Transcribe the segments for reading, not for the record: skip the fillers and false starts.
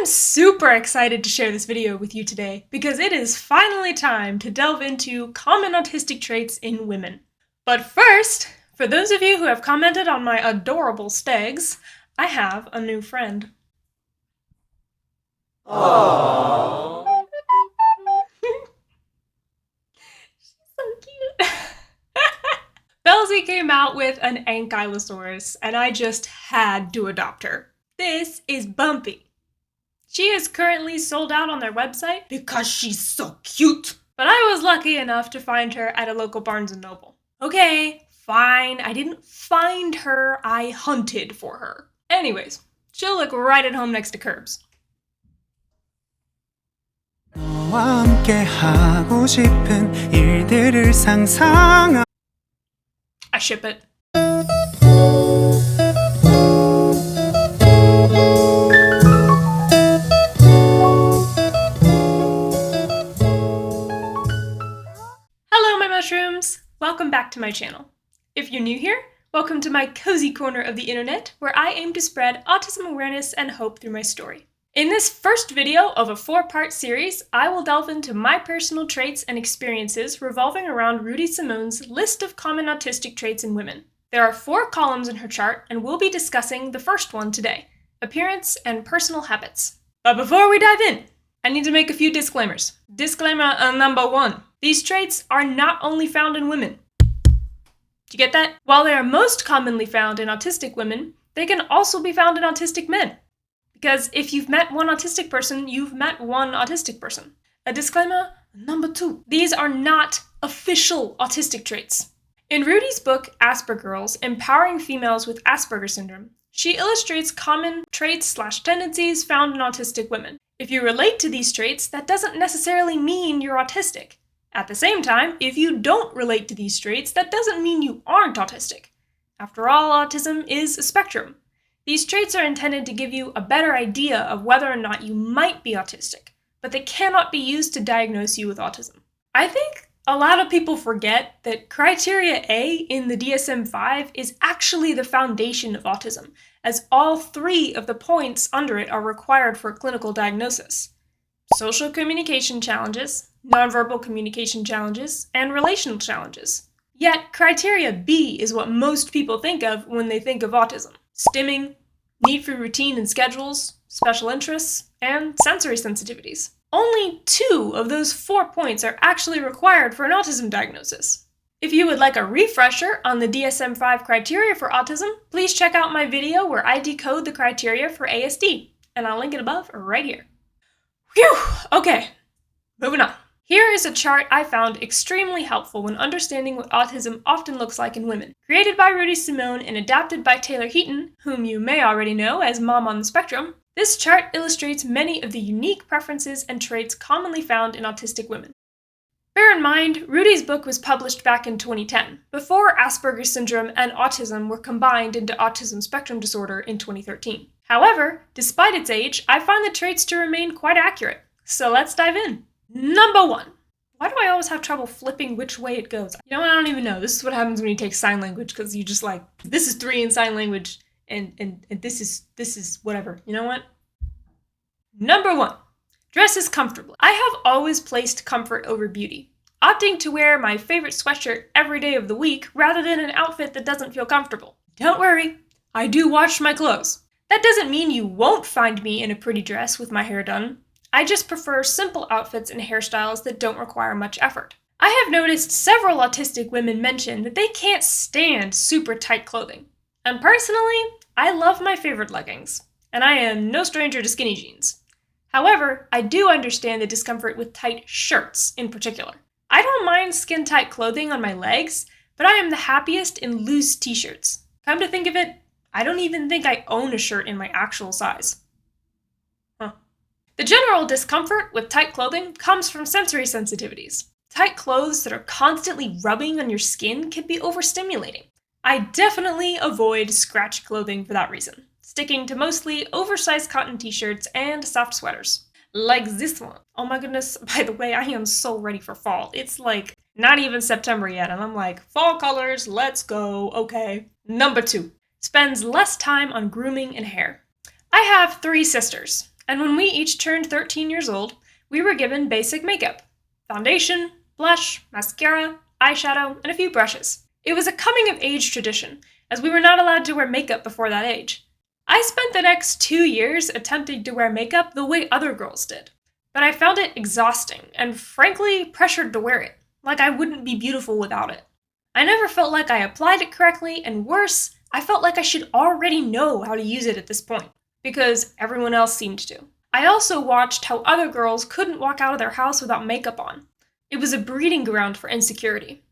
I'm super excited to share this video with you today because it is finally time to delve into common autistic traits in women. But first, for those of you who have commented on my adorable stags, I have a new friend. Aww. She's so cute. Belzy came out with an ankylosaurus, and I just had to adopt her. This is Bumpy. She is currently sold out on their website because she's so cute. But I was lucky enough to find her at a local Barnes & Noble. Okay, fine, I didn't find her, I hunted for her. Anyways, she'll look right at home next to Curbs. I ship it. Hello, my mushrooms! Welcome back to my channel. If you're new here, welcome to my cozy corner of the internet, where I aim to spread autism awareness and hope through my story. In this first video of a 4-part series, I will delve into my personal traits and experiences revolving around Rudy Simone's list of common autistic traits in women. There are 4 columns in her chart, and we'll be discussing the first one today, appearance and personal habits. But before we dive in, I need to make a few disclaimers. Disclaimer number 1. These traits are not only found in women. Do you get that? While they are most commonly found in autistic women, they can also be found in autistic men. Because if you've met one autistic person, you've met one autistic person. A disclaimer number 2. These are not official autistic traits. In Rudy's book, Aspergirls, Empowering Females with Asperger Syndrome, she illustrates common traits/tendencies found in autistic women. If you relate to these traits, that doesn't necessarily mean you're autistic. At the same time, if you don't relate to these traits, that doesn't mean you aren't autistic. After all, autism is a spectrum. These traits are intended to give you a better idea of whether or not you might be autistic, but they cannot be used to diagnose you with autism. I think a lot of people forget that criteria A in the DSM-5 is actually the foundation of autism, as all 3 of the points under it are required for clinical diagnosis: social communication challenges, nonverbal communication challenges, and relational challenges. Yet, criteria B is what most people think of when they think of autism: stimming, need for routine and schedules, special interests, and sensory sensitivities. Only 2 of those 4 points are actually required for an autism diagnosis. If you would like a refresher on the DSM-5 criteria for autism, please check out my video where I decode the criteria for ASD, and I'll link it above right here. Phew! Okay, moving on. Here is a chart I found extremely helpful when understanding what autism often looks like in women. Created by Rudy Simone and adapted by Taylor Heaton, whom you may already know as Mom on the Spectrum, this chart illustrates many of the unique preferences and traits commonly found in autistic women. Bear in mind, Rudy's book was published back in 2010, before Asperger syndrome and autism were combined into autism spectrum disorder in 2013. However, despite its age, I find the traits to remain quite accurate. So let's dive in. Number 1. Why do I always have trouble flipping which way it goes? You know what, I don't even know. This is what happens when you take sign language, because you just like, this is 3 in sign language, and this is whatever. You know what? Number 1. Dresses comfortably. I have always placed comfort over beauty, opting to wear my favorite sweatshirt every day of the week rather than an outfit that doesn't feel comfortable. Don't worry, I do wash my clothes. That doesn't mean you won't find me in a pretty dress with my hair done. I just prefer simple outfits and hairstyles that don't require much effort. I have noticed several autistic women mention that they can't stand super tight clothing. And personally, I love my favorite leggings, and I am no stranger to skinny jeans. However, I do understand the discomfort with tight shirts in particular. I don't mind skin-tight clothing on my legs, but I am the happiest in loose t-shirts. Come to think of it, I don't even think I own a shirt in my actual size. The general discomfort with tight clothing comes from sensory sensitivities. Tight clothes that are constantly rubbing on your skin can be overstimulating. I definitely avoid scratchy clothing for that reason, sticking to mostly oversized cotton t-shirts and soft sweaters. Like this one. Oh my goodness, by the way, I am so ready for fall. It's like not even September yet, and I'm like, fall colors, let's go, okay. Number 2, spends less time on grooming and hair. I have 3 sisters, And when we each turned 13 years old, we were given basic makeup: foundation, blush, mascara, eyeshadow, and a few brushes. It was a coming-of-age tradition, as we were not allowed to wear makeup before that age. I spent the next 2 years attempting to wear makeup the way other girls did, but I found it exhausting and frankly pressured to wear it, like I wouldn't be beautiful without it. I never felt like I applied it correctly, and worse, I felt like I should already know how to use it at this point, because everyone else seemed to. I also watched how other girls couldn't walk out of their house without makeup on. It was a breeding ground for insecurity.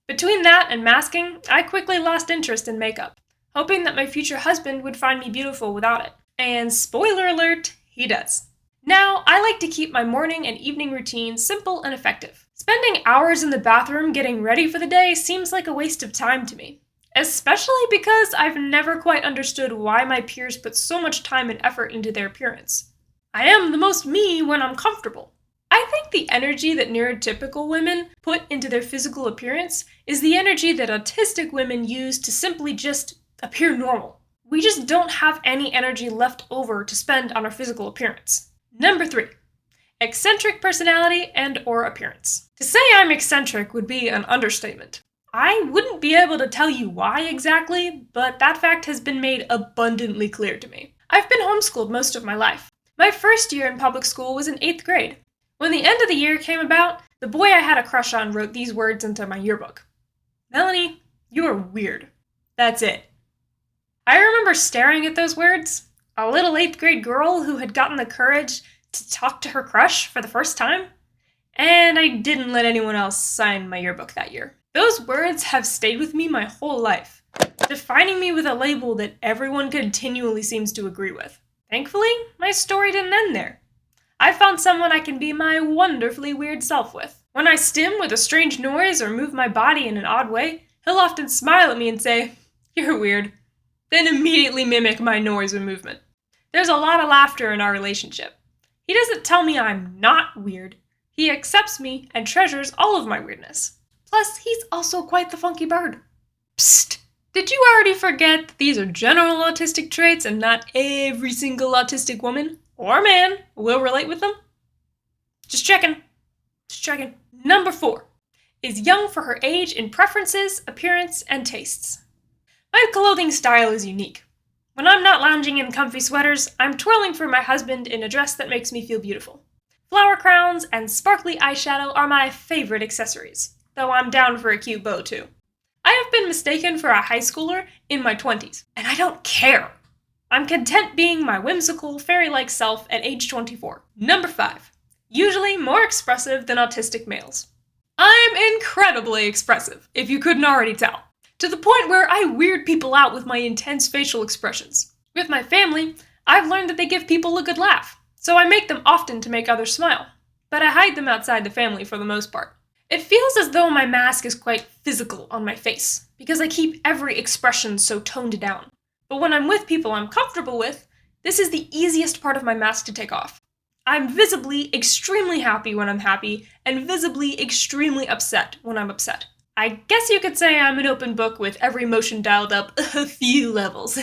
Between that and masking, I quickly lost interest in makeup, hoping that my future husband would find me beautiful without it. And spoiler alert, he does. Now, I like to keep my morning and evening routine simple and effective. Spending hours in the bathroom getting ready for the day seems like a waste of time to me, especially because I've never quite understood why my peers put so much time and effort into their appearance. I am the most me when I'm comfortable. I think the energy that neurotypical women put into their physical appearance is the energy that autistic women use to simply just appear normal. We just don't have any energy left over to spend on our physical appearance. Number 3. Eccentric personality and/or appearance. To say I'm eccentric would be an understatement. I wouldn't be able to tell you why exactly, but that fact has been made abundantly clear to me. I've been homeschooled most of my life. My first year in public school was in 8th grade. When the end of the year came about, the boy I had a crush on wrote these words into my yearbook: "Melanie, you are weird." That's it. I remember staring at those words, a little 8th grade girl who had gotten the courage to talk to her crush for the first time, and I didn't let anyone else sign my yearbook that year. Those words have stayed with me my whole life, defining me with a label that everyone continually seems to agree with. Thankfully, my story didn't end there. I found someone I can be my wonderfully weird self with. When I stim with a strange noise or move my body in an odd way, he'll often smile at me and say, "You're weird," then immediately mimic my noise or movement. There's a lot of laughter in our relationship. He doesn't tell me I'm not weird. He accepts me and treasures all of my weirdness. Plus, he's also quite the funky bird. Psst! Did you already forget that these are general autistic traits and not every single autistic woman or man will relate with them? Just checking. Number 4 is young for her age in preferences, appearance, and tastes. My clothing style is unique. When I'm not lounging in comfy sweaters, I'm twirling for my husband in a dress that makes me feel beautiful. Flower crowns and sparkly eyeshadow are my favorite accessories, though I'm down for a cute bow too. I have been mistaken for a high schooler in my 20s, and I don't care. I'm content being my whimsical, fairy-like self at age 24. Number 5. Usually more expressive than autistic males. I'm incredibly expressive, if you couldn't already tell, to the point where I weird people out with my intense facial expressions. With my family, I've learned that they give people a good laugh, so I make them often to make others smile, but I hide them outside the family for the most part. It feels as though my mask is quite physical on my face, because I keep every expression so toned down. But when I'm with people I'm comfortable with, this is the easiest part of my mask to take off. I'm visibly extremely happy when I'm happy, and visibly extremely upset when I'm upset. I guess you could say I'm an open book with every emotion dialed up a few levels.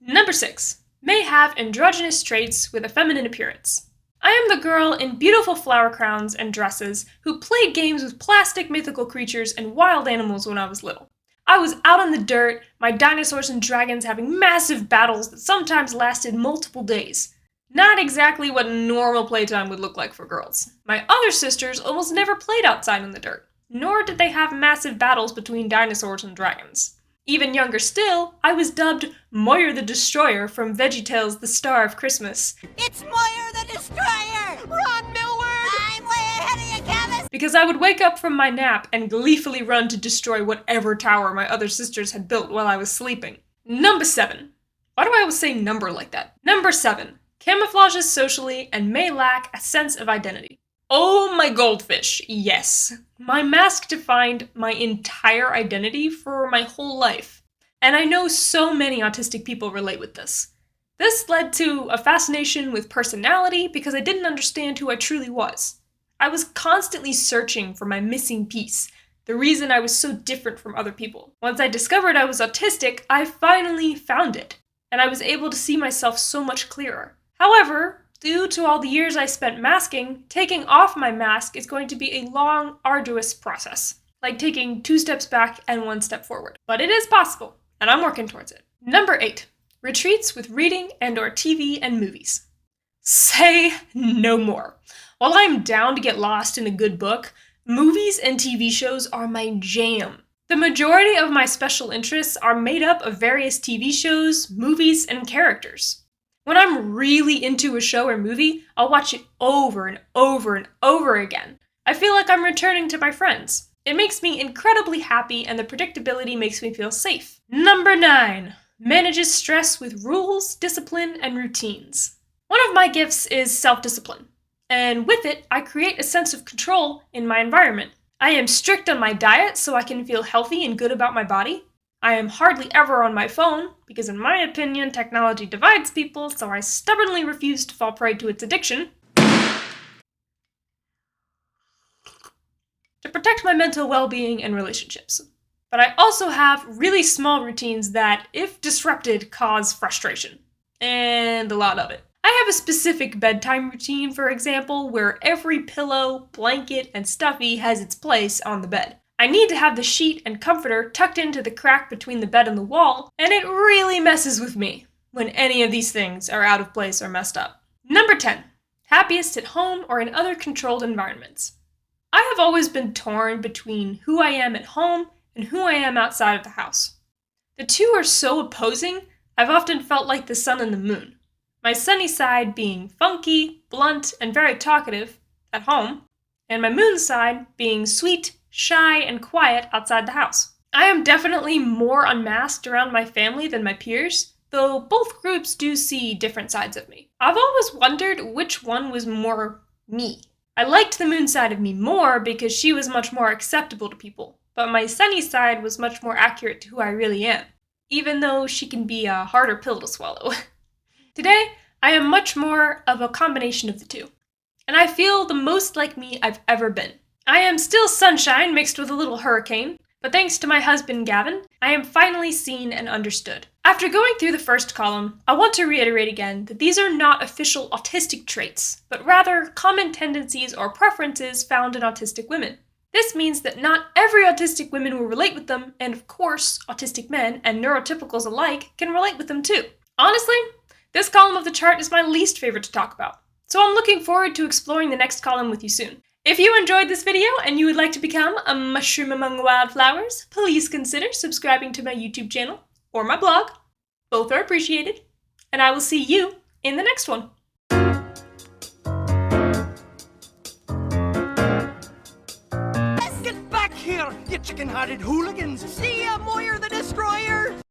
Number 6. May have androgynous traits with a feminine appearance. I am the girl in beautiful flower crowns and dresses who played games with plastic mythical creatures and wild animals when I was little. I was out in the dirt, my dinosaurs and dragons having massive battles that sometimes lasted multiple days. Not exactly what normal playtime would look like for girls. My other sisters almost never played outside in the dirt, nor did they have massive battles between dinosaurs and dragons. Even younger still, I was dubbed Moyer the Destroyer from VeggieTales' The Star of Christmas. It's Moyer the Destroyer! Ron Millward! I'm way ahead of you, Kevin! Because I would wake up from my nap and gleefully run to destroy whatever tower my other sisters had built while I was sleeping. Number 7. Why do I always say number like that? Number 7. Camouflages socially and may lack a sense of identity. Oh my goldfish, yes. My mask defined my entire identity for my whole life. And I know so many autistic people relate with this. This led to a fascination with personality because I didn't understand who I truly was. I was constantly searching for my missing piece, the reason I was so different from other people. Once I discovered I was autistic, I finally found it, and I was able to see myself so much clearer. However, due to all the years I spent masking, taking off my mask is going to be a long, arduous process, like taking 2 steps back and 1 step forward. But it is possible, and I'm working towards it. Number 8, retreats with reading and/or TV and movies. Say no more. While I'm down to get lost in a good book, movies and TV shows are my jam. The majority of my special interests are made up of various TV shows, movies, and characters. When I'm really into a show or movie, I'll watch it over and over and over again. I feel like I'm returning to my friends. It makes me incredibly happy, and the predictability makes me feel safe. Number 9, manages stress with rules, discipline, and routines. One of my gifts is self-discipline, and with it, I create a sense of control in my environment. I am strict on my diet so I can feel healthy and good about my body. I am hardly ever on my phone, because in my opinion, technology divides people, so I stubbornly refuse to fall prey to its addiction. To protect my mental well-being and relationships. But I also have really small routines that, if disrupted, cause frustration. And a lot of it. I have a specific bedtime routine, for example, where every pillow, blanket, and stuffy has its place on the bed. I need to have the sheet and comforter tucked into the crack between the bed and the wall, and it really messes with me when any of these things are out of place or messed up. Number 10, happiest at home or in other controlled environments. I have always been torn between who I am at home and who I am outside of the house. The two are so opposing, I've often felt like the sun and the moon. My sunny side being funky, blunt, and very talkative at home, and my moon side being sweet, shy, and quiet outside the house. I am definitely more unmasked around my family than my peers, though both groups do see different sides of me. I've always wondered which one was more me. I liked the moon side of me more because she was much more acceptable to people, but my sunny side was much more accurate to who I really am, even though she can be a harder pill to swallow. Today, I am much more of a combination of the two, and I feel the most like me I've ever been. I am still sunshine mixed with a little hurricane, but thanks to my husband Gavin, I am finally seen and understood. After going through the first column, I want to reiterate again that these are not official autistic traits, but rather common tendencies or preferences found in autistic women. This means that not every autistic woman will relate with them, and of course, autistic men and neurotypicals alike can relate with them too. Honestly, this column of the chart is my least favorite to talk about, so I'm looking forward to exploring the next column with you soon. If you enjoyed this video and you would like to become a mushroom among wildflowers, please consider subscribing to my YouTube channel or my blog. Both are appreciated, and I will see you in the next one. Get back here, you chicken-hearted hooligans! See ya, Moyer the Destroyer!